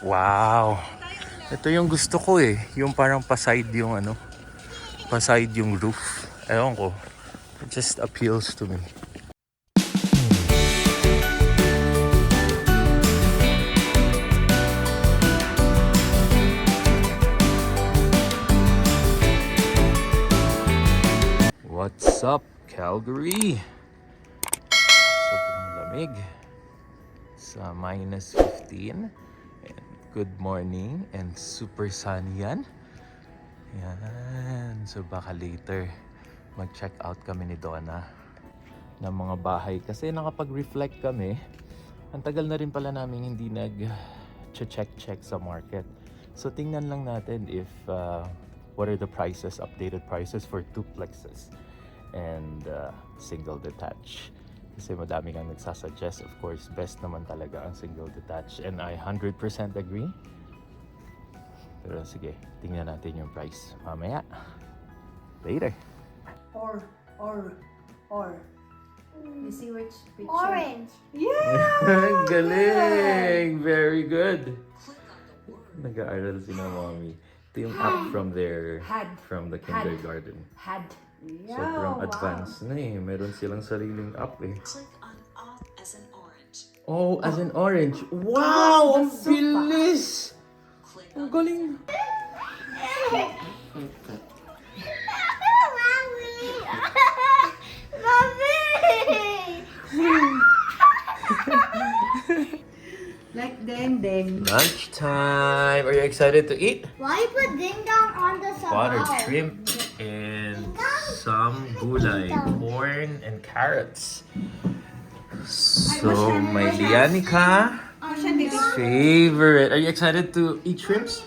Wow. Ito yung gusto ko eh. Yung parang pa-side yung ano. Pa-side yung roof. Ewan ko. It just appeals to me. What's up, Calgary? Sobrang lamig. Sa minus 15. And good morning and super sunny yan. Yan. So baka later mag-check out kami ni Donna ng mga bahay. Kasi nakapag-reflect kami. Ang tagal na rin pala namin hindi nag-check sa market. So tingnan lang natin if what are the prices, updated prices for duplexes and single detached. Kasi madami kang nagsasuggest. Of course, best naman talaga ang single detached. And I 100% agree. Pero sige, tingnan natin yung price mamaya. Later. Or. You see which picture? Orange. Yeah! Galing! Very good. Nag-aaral si na mommy. Ito yung app from the kindergarten. Yeah, Sobrang wow. advanced na eh. Meron silang sariling app eh. Click on off as an orange. Oh, as in orange. Wow! Ang That's so bilis! Click Ang on galing! Like deng. Lunchtime! Are you excited to eat? Why you put ding dong on the sabaw? Buttered shrimp and some gulay, corn and carrots. So, my Lianica favorite. Are you excited to eat shrimps?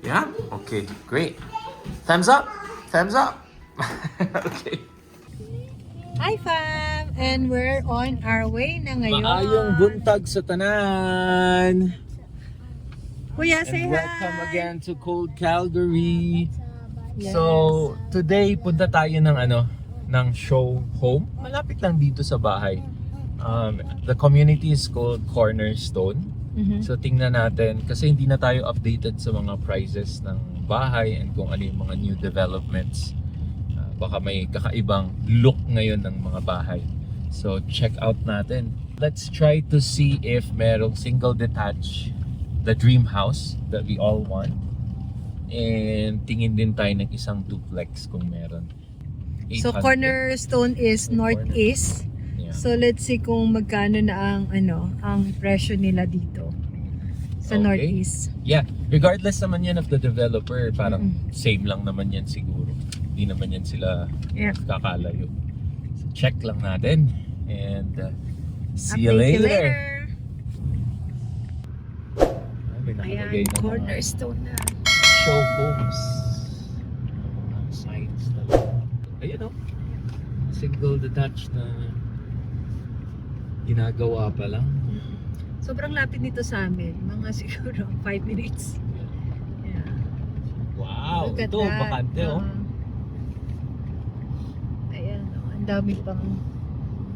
Yeah? Okay, great. Thumbs up! Thumbs up! Okay. Hi fam! And we're on our way na ngayon. Maayong buntag sa tanan! Kuya, say And hi! welcome again to Cold Calgary. Yes. So, today punta tayo ng show home. Malapit lang dito sa bahay. The community is called Cornerstone. So, tingnan natin kasi hindi na tayo updated sa mga prices ng bahay and kung ano yung mga new developments. Baka may kakaibang look ngayon ng mga bahay. So, check out natin. Let's try to see if merong single detached, the dream house that we all want. And tingin din tayo ng isang duplex kung meron. So 800. Cornerstone is So, northeast. Yeah. So let's see kung magkano na ang presyo nila dito sa Okay. northeast. Yeah, regardless naman yan of the developer, parang same lang naman yan siguro. Hindi naman yan sila Yeah. kakalayo. So check lang natin. And see you Update you later. May nakalagay Ayan, na mga Cornerstone na. show homes. Mga signs na lang. Ayun o. Single detached na ginagawa pa lang. Sobrang lapit nito sa amin. Mga siguro 5 minutes. Yeah. Wow! Look at Ito, that. bakante oh. Ayan, ang dami pang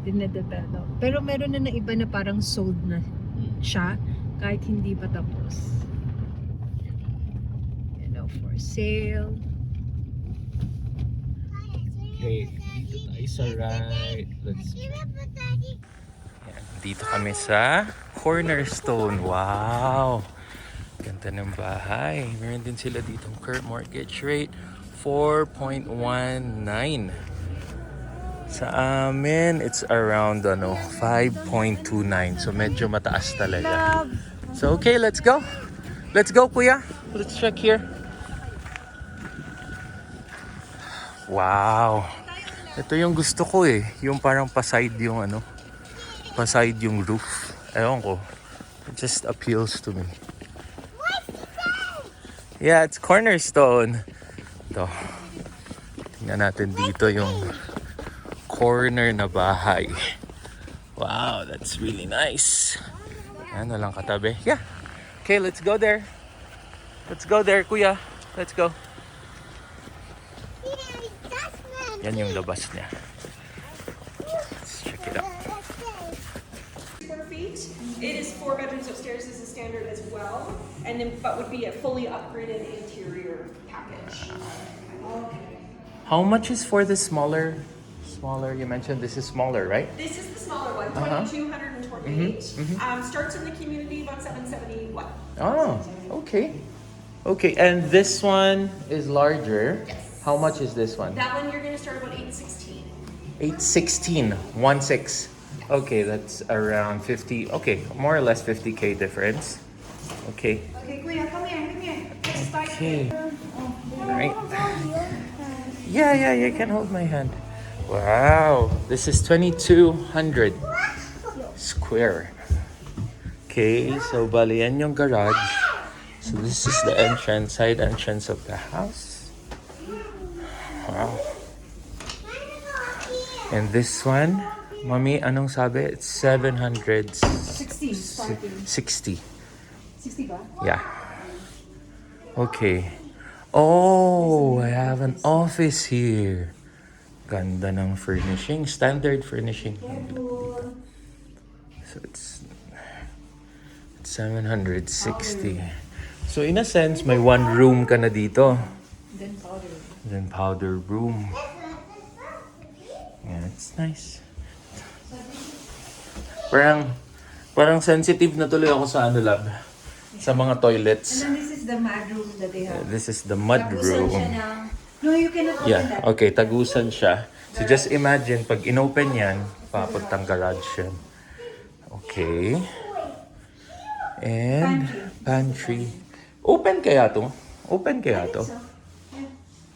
dinedevelop. Pero meron na iba na parang sold na siya kahit hindi pa tapos. You know, for sale. Okay, dito tayo sa right. Let's Yan, dito kami sa Cornerstone. Wow! Ganda ng bahay. Meron din sila ditong current mortgage rate 4.19. Sa amin, it's around 5.29. So medyo mataas talaga. So okay, let's go. Let's go, kuya. Let's check here. Wow. Ito yung gusto ko eh. Yung parang pa-side yung pa-side yung roof. Ewan ko. It just appeals to me. Yeah, it's Cornerstone. Ito. Tingnan natin dito yung corner na bahay. Wow, that's really nice. Yan, walang katabi. Yeah. Okay, let's go there. Let's go there, kuya. Let's go. Yan yung labas niya. Let's check it out. 4 feet. It is 4 bedrooms upstairs as a standard as well. and then but would be a fully upgraded interior package. How much is for the smaller? You mentioned this is smaller, right? This is the smaller one, Uh-huh. 2228. Starts in the community about 771. Oh, okay. Okay, and this one is larger. Yes. How much is this one? That one you're gonna start about 816. 816, 16. Okay, that's around 50. Okay, more or less 50K difference. Okay. Okay, Kuya, come here. Let's start. Okay. Right. Yeah, you can hold my hand. Wow, this is 2200 square. Okay, so bali yan yung garage. So this is the side entrance of the house. Wow. And this one, Mommy, anong sabi? It's 760. 60 ba? Yeah. Okay. Oh, I have an office here. Ganda ng furnishing. Standard furnishing. So it's 760. So in a sense, may one room ka na dito. Then powder room. Yeah, it's nice. Parang sensitive na tuloy ako sa lab. Sa mga toilets. And then this is the mud room that they have. This is the mud Tagusan room. siya ng... No, you cannot open Yeah, that. okay, tagusan siya. So just imagine, pag inopen yan, papuntang garage yan. Okay. And pantry. Open kaya to? Open kaya to? So, yeah.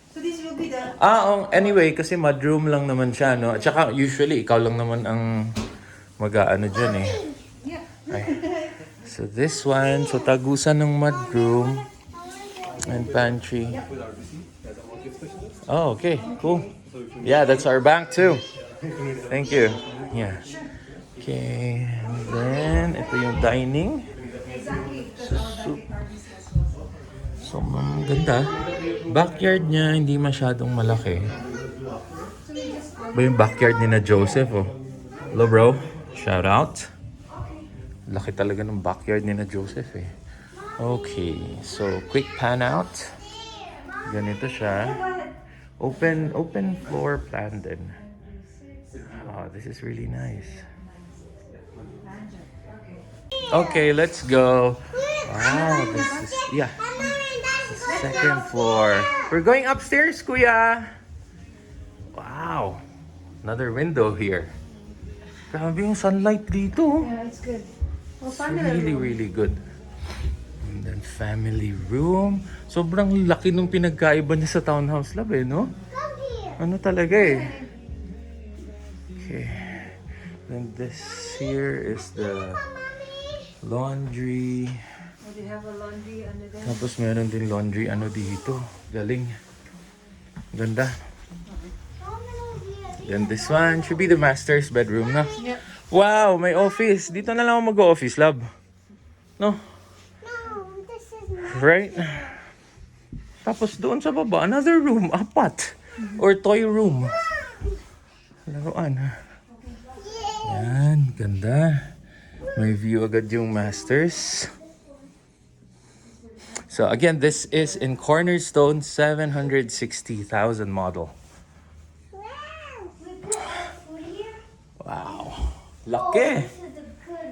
So this will be the... Anyway, kasi mudroom lang naman siya, no? At saka usually, ikaw lang naman ang mag-aano dyan eh. Yeah. Ay. So this one, so tagusan ng mudroom and pantry. Oh, okay, cool. Yeah, that's our bank too. Thank you. Yeah. Okay, and then ito yung dining. So, ganda. Backyard niya, hindi masyadong malaki. Ba yung backyard ni na Joseph, oh. Hello, bro. Shout out. Laki talaga ng backyard ni na Joseph, eh. Okay, so quick pan out. Ganito siya. Open floor plan din. Oh, this is really nice. Okay, let's go. Wow, this is, yeah. Second floor. We're going upstairs, Kuya. Wow. Another window here. Grabe yung sunlight dito. Yeah, it's good. Well, It's really good. And then family room. Sobrang laki nung pinagkaiba niya sa townhouse lab eh, no? Ano talaga eh. Okay. Then this here is the laundry. Oh, they have a laundry under there. Tapos meron din laundry dito. Galing. Ganda. Then this one should be the master's bedroom na. Yeah. Wow, may office. Dito na lang ako mag-office lab. No? Right? Tapos doon sa baba, another room, apat. Or toy room. Laruan. Yan, ganda. May view agad yung masters. So again, this is in Cornerstone 760,000 model. Wow. Laki.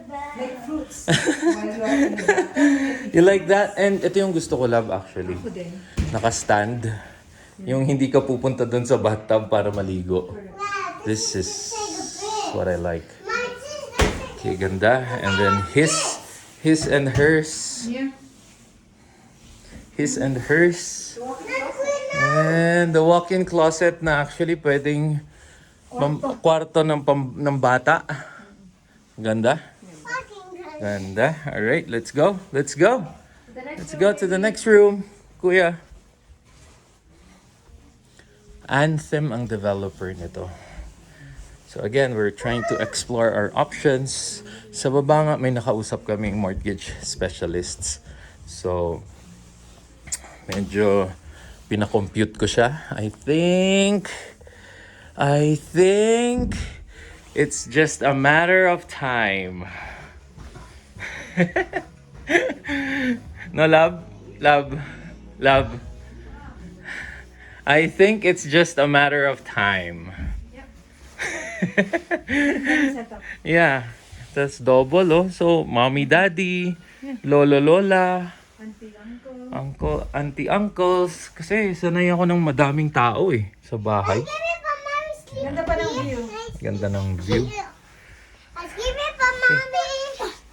Like fruits. You like that? And ito yung gusto ko, love, actually. Ako din. Naka-stand. Yung hindi ka pupunta dun sa bathtub para maligo. This is what I like. Okay, ganda. And then his and hers. Yeah. His and hers. And the walk-in closet na actually pwedeng kwarto ng bata. Ganda. Ganda. All right, let's go. Let's go. Let's go to the next room, Kuya. Anthem ang developer nito. So again, we're trying to explore our options. Sa baba nga may nakausap kaming mortgage specialists. So medyo pinakompute ko siya. I think it's just a matter of time. No, love? Love? Love? I think it's just a matter of time. Setup. Yeah. That's double, oh. So, mommy, daddy, lolo, lola, Auntie, uncle. uncle, auntie, uncles. Kasi sanay ako ng madaming tao eh sa bahay. Ganda pa ng view. Ganda ng view. Let's give it for mommy.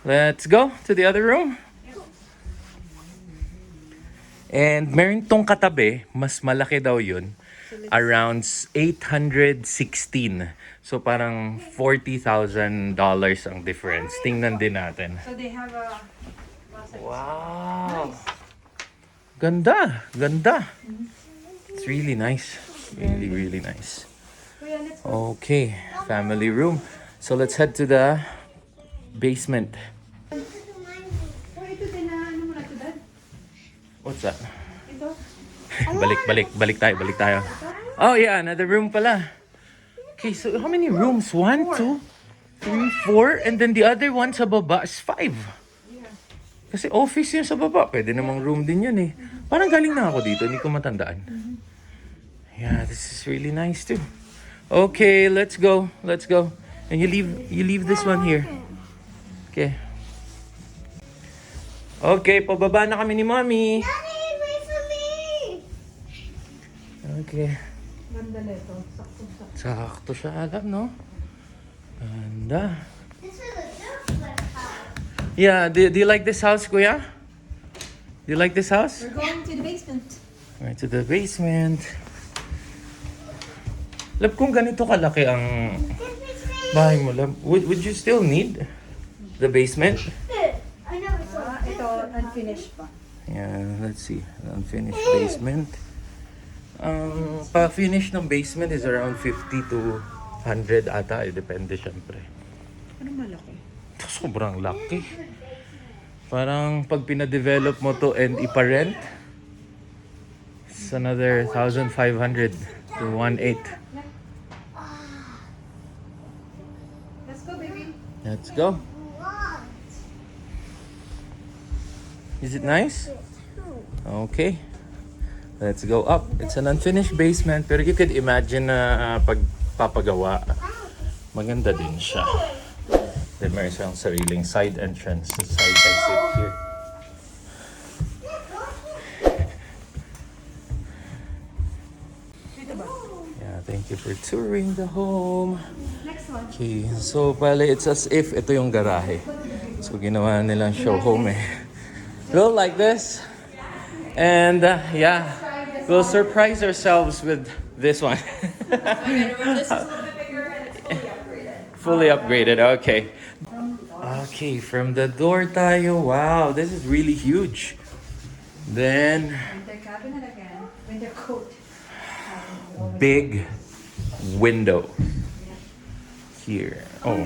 Let's go to the other room. And meron tong katabi, mas malaki daw yun. Around 816. So parang $40,000 ang difference. Tingnan din natin. So they have a... Wow! Ganda! Ganda! It's really nice. Really, really nice. Kuya, let's go. Okay, family room. So let's head to the basement. Oh, ito din na ano mo na ito, Dad? What's that? Ito? Balik tayo. Oh yeah, another room pala. Okay, so how many rooms? 1, 2, 3, 4, and then the other one sa baba is 5. Kasi office yun sa baba. Pwede namang room din yun eh. Parang galing na ako dito, hindi ko matandaan. Yeah, this is really nice too. Okay, let's go. And you leave this one here. Okay. Okay, pababa na kami ni Mommy. Daddy, wait for me. Okay. Ganda na ito. Sakto-sakto. Sakto siya alam, no? Ganda. This is a different house. Yeah, do you like this house, Kuya? Do you like this house? We're going to the basement. Right to the basement. Lab, kung ganito kalaki ang bahay mo, lab, would you still need the basement? I never saw Ito, unfinished pa. Yeah, let's see. Unfinished basement. Pa-finish ng basement is around 50 to 100 ata. Depende syempre. Ano malaki? Sobrang laki. Parang pag pina-develop mo to and ipa-rent, it's another 1,500 to 1,800. Let's go, baby. Let's go. Is it nice? Okay. Let's go up. It's an unfinished basement, pero you could imagine na pagpapagawa, maganda din siya. Then meron siyang sariling side entrance, side exit here. Yeah, thank you for touring the home. Next one. Okay, so pala it's as if ito yung garahe. So ginawa nilang show home eh. Go like this. And yeah, we'll surprise ourselves with this one. This is a little bit bigger and it's Fully fully upgraded. upgraded, okay. Okay, from the door tayo. Wow, this is really huge. Then, Winter cabinet again. Winter coat. big window. Here. Oh,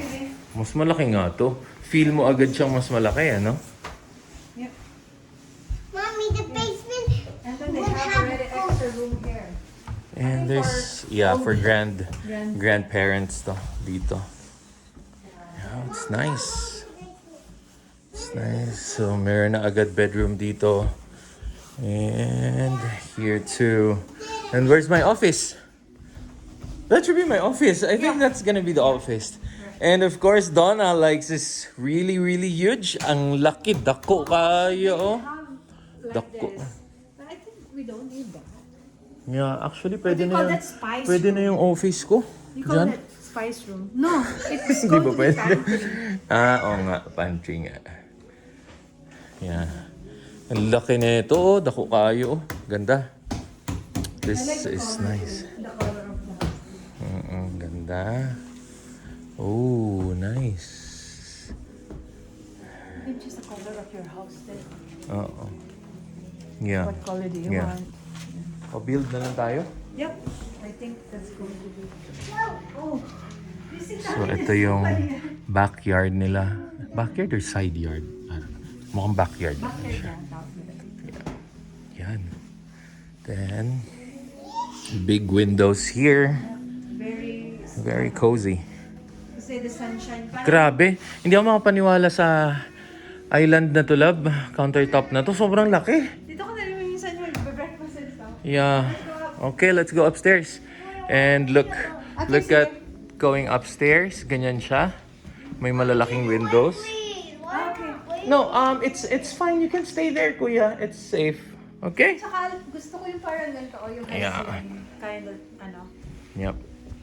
mas malaki nga to. Feel mo agad siyang mas malaki, ano? Yep. Mommy, the basement. And then they have already extra room here. And there's, yeah, for grandparents to dito. Yeah, it's nice. It's nice. So, meron na agad bedroom dito. And here too. And where's my office? That should be my office. I think that's gonna be the office. And of course, Donna likes this really, really huge. Ang laki, dako kayo. Oh. Like Dako. this. But I think we don't need that. Yeah, actually, What pwede do you na call yung, that? Spice pwede na yung office ko. You call Diyan. that spice room? No, it's Hindi called ba the pwede? pantry. Oo nga, pantry nga. Yeah. Ang laki na ito, oh. Dako kayo. Oh. Ganda. This is nice. The color of the house. Ganda. Oh, nice. You can choose the color of your house then. Oo. Yeah. What color do you Yeah. want? O-build na lang tayo. Yep. I think that's going to be. Oh, this is So, ito yung backyard nila. Backyard or side yard? I don't know. Mukhang backyard. Yan. Then, big windows here. Very, Very cozy. say the sunshine. Parang Grabe. Hindi ako makapaniwala sa Island na to, love. Countertop na to. Sobrang laki. Dito ko na rin minsan yung breakfast and stuff. Yeah. Okay, let's go upstairs. And look at going upstairs. Ganyan siya. May malalaking windows. Wait, what? Okay. No, it's fine. You can stay there, kuya. It's safe. Okay? Tsaka gusto ko yung parang ganito o yung Yeah. kind of ano. Yep.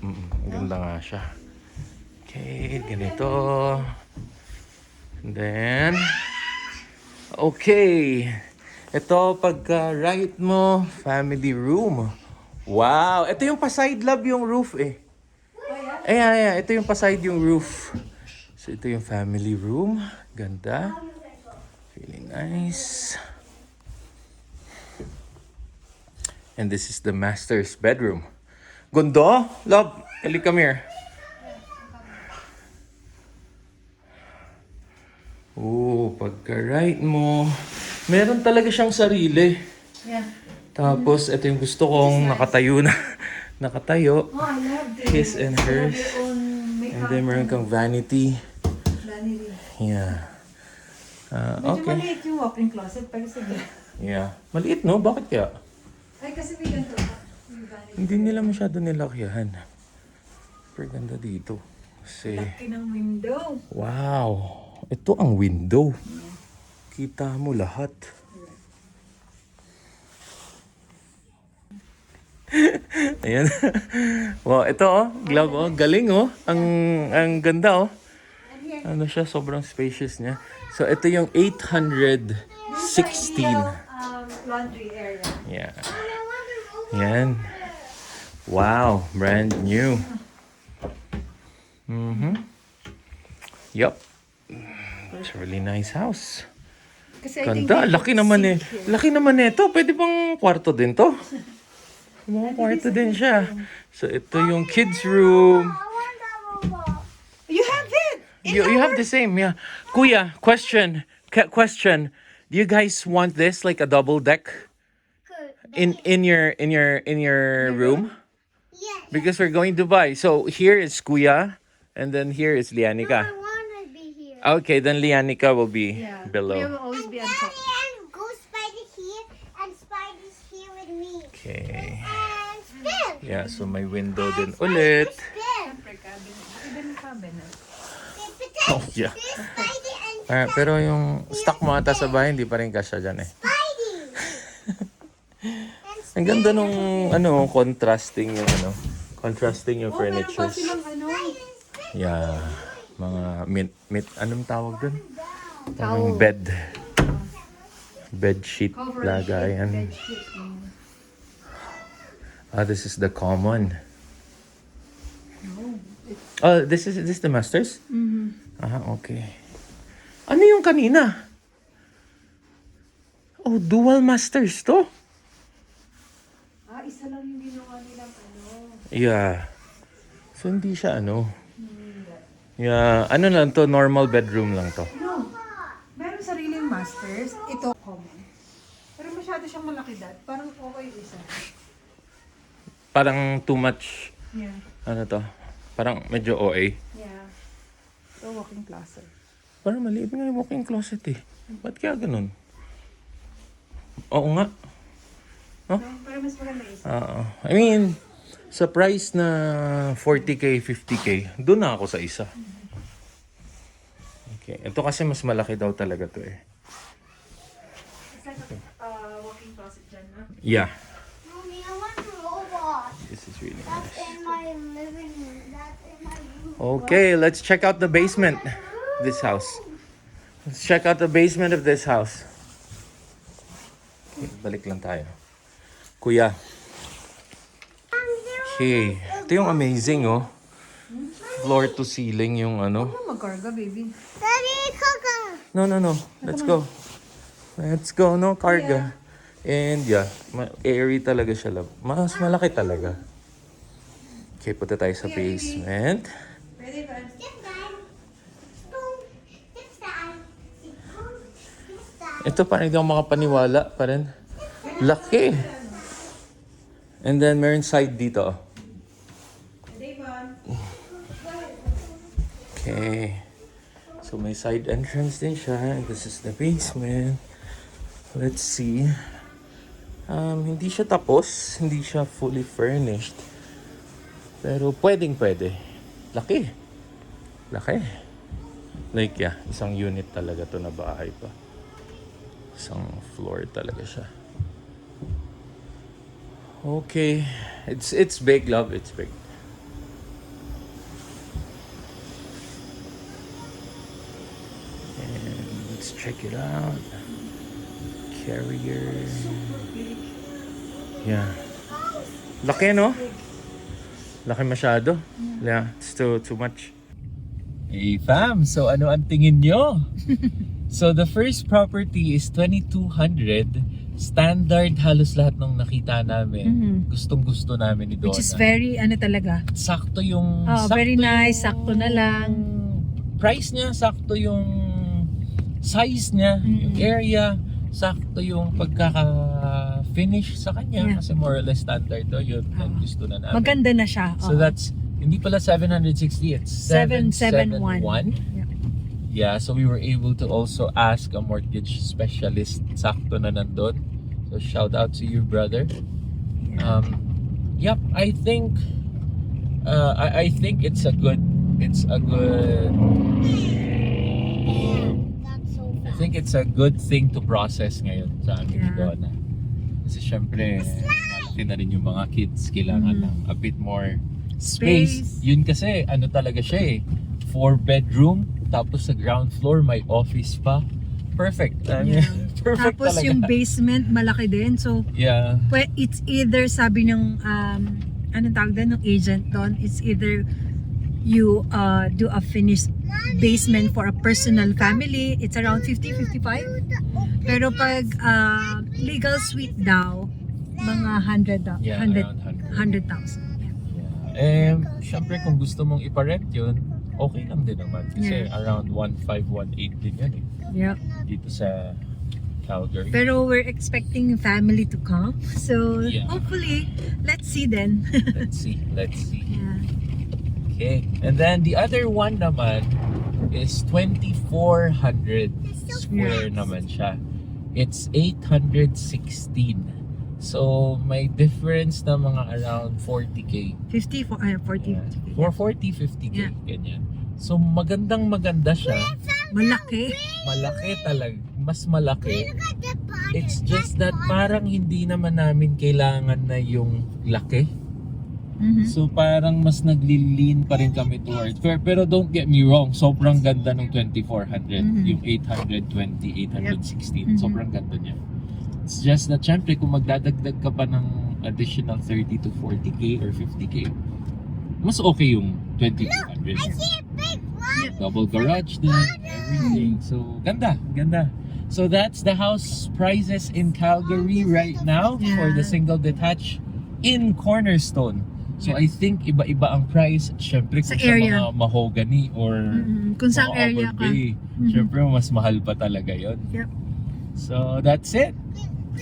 Ang ganda nga siya. Okay, ganito. And then, okay. Ito, pagka right mo, family room. Wow! Ito yung pa-side love yung roof eh. Yeah. Ito yung pa-side yung roof. So, ito yung family room. Ganda. Really nice. And this is the master's bedroom. Gundo? Love, come here. Oh, pagka-right mo, meron talaga siyang sarili. Yeah. Tapos, ito yung gusto kong nakatayo na. Nakatayo. Oh, I love this. His and hers. Their own And makeup. then, meron kang vanity. Vanity. Yeah. Medyo Okay. maliit yung walk-in closet, pero sige. Yeah. Maliit, no? Bakit kaya? Ay, kasi may ganito. Yung vanity. Hindi nila masyado nilakyahan. Pero ganda dito. Kasi, Laki ng window. wow. Ito ang window. Kita mo lahat. Ayan. Wow, ito oh, glove oh, galing oh. Ang ganda oh. Ano siya, sobrang spacious niya. So ito yung 816. Laundry area. Yeah. Yan. Wow, brand new. Yup. It's a really nice house. Kasi I think Ganda, they laki put naman eh. sink here. Laki naman nito. Pwede bang kwarto din to? Mga kwarto din siya. So ito yung kids room. I want that robot. You have it! You have the same, yeah. Kuya, question. Question. Do you guys want this like a double deck Good. in your room? Yes. Because we're going to buy. So here is Kuya and then here is I Lianica. want to be here. Okay, then Lianica will be Yeah. We below. will always be on top. And go Spider here and Spider's here with me. Okay. And spin. Yeah, so may window din ulit. Spin. Siyempre, cabinet. Iba yung cabinet. Oh, yeah. Spidey and Pero yung stock mo ata sa bahay, hindi pa rin kasya dyan eh. Spidey. Ang ganda nung contrasting yung contrasting yung Oh, meron pa furnitures. silang ano. Yeah. Mga anong tawag dun? Parang bed sheet Cover lagayan. bed sheet. This is the common. Oh, this is the masters? Okay. Ano yung kanina? Oh, dual masters to? Isa lang yung ginawa nilang ano. Yeah. So, hindi siya Yeah, ano lang to, normal bedroom lang to. No. Meron sariling masters. Ito, common. Pero masyado siyang malaki dad. Parang okay yung isa. Parang too much, Yeah. ano to, parang medyo OA. Yeah. Ito, walking closet. Parang maliit nga yung walk-in closet eh. Ba't kaya ganun? Oo nga. No? Pero mas maganda isa. I mean, sa price na 40k, 50k, doon na ako sa isa. Okay. Ito kasi mas malaki daw talaga to eh. It's like a walking closet dyan, no? Yeah. Mommy, I want a robot. This is really That's nice. in my living room. That's in my room. Okay, let's check out the basement. This house. Let's check out the basement of this house. Okay, balik lang tayo. Kuya. Okay. Ito yung amazing, oh. Floor to ceiling yung ano. Ano magkarga, baby? Daddy, Kaka. No. Let's go. Let's go, no carga. And yeah, airy talaga siya, love. Mas malaki talaga. Okay, punta tayo sa basement. Ready, ba? Sit down. Boom. Sit down. Sit down. Sit down. Ito parang hindi ako makapaniwala pa rin. Laki. And then meron side dito. Oh. Ready, ba? Okay. So may side entrance din siya. And this is the basement. Let's see. Hindi siya tapos. Hindi siya fully furnished. Pero pwede. Laki. Like yeah, isang unit talaga to na bahay pa. Isang floor talaga siya. Okay. It's big, love. It's big. Let's check it out. Carrier. Yeah. Laki, no? Laki masyado. Yeah, it's too much. Hey fam, so ano ang tingin nyo? So the first property is 2,200. Standard halos lahat ng nakita namin. Gustong-gusto namin ni Donna. Which is very, talaga. Sakto yung... Very nice, sakto na lang. Price niya, sakto yung size niya, yung area, sakto yung pagkaka-finish sa kanya. Yeah. Kasi more or less standard to, yun ang gusto na namin. Maganda na siya. So that's, hindi pala 760, it's 771. Yeah, so we were able to also ask a mortgage specialist. Sakto na nandun. So shout out to you, brother. Yep, I think it's a good I think it's a good thing to process ngayon sa amin ni Donna. Kasi syempre, malaki na rin yung mga kids. Kailangan ng a bit more space. Yun kasi, talaga siya 4-bedroom, tapos sa ground floor may office pa. Perfect. Perfect Tapos talaga. yung basement, malaki din. So, yeah. it's either, sabi ng, anong tawag din ng agent doon, it's either you do a finished basement for a personal family, it's around 50-55. Pero pag legal suite daw, mga 100,000. Yeah, around 100,000. Syempre kung gusto mong iparent yun, okay lang din naman. Kasi around 1.5-1.8 din yan Yep. dito sa Calgary. Pero we're expecting family to come. So, Yeah. hopefully, let's see then. Let's see. Yeah. Okay. And then the other one naman is 2,400 square naman siya. It's 816. So may difference na mga around 40k. 40. For 40-50k, Yeah. ganyan. So maganda siya. Malaki. Malaki talaga. Mas malaki. It's just that parang hindi naman namin kailangan na yung laki. So parang mas nagli-lean pa rin kami towards. Pero don't get me wrong, sobrang ganda ng 2,400. Yung 820, 816. Sobrang ganda niya. It's just that syempre kung magdadagdag ka pa ng additional 30 to 40k or 50k, mas okay yung 2,200. Double garage din, everything. So ganda. So that's the house prices in Calgary right now for the single detached in Cornerstone. So I think iba-iba ang price. Syempre kung sa mga mahogany or Kung saan mga area ka. overbay, syempre mas mahal pa talaga yon. Yep. So that's it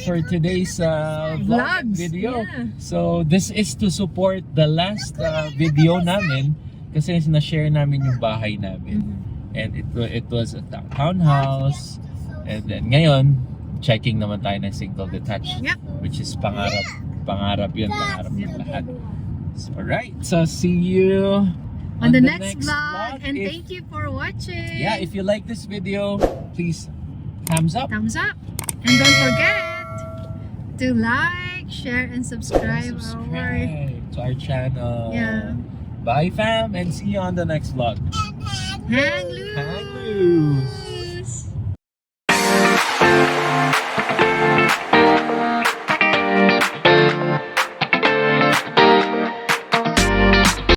for today's vlog Vlogs, video. yeah. So this is to support the last video namin kasi na-share namin yung bahay namin. And it was a townhouse. And then ngayon, checking naman tayo ng single detached. Yep. Which is pangarap yun, pangarap ng lahat. So, alright, so see you On the next vlog. And If- thank you for watching. Yeah, if you like this video, please thumbs up. Thumbs up. And don't forget to like, share, and subscribe. To our channel. Yeah. Bye fam, and see you on the next vlog. Hang loose. Hang loose.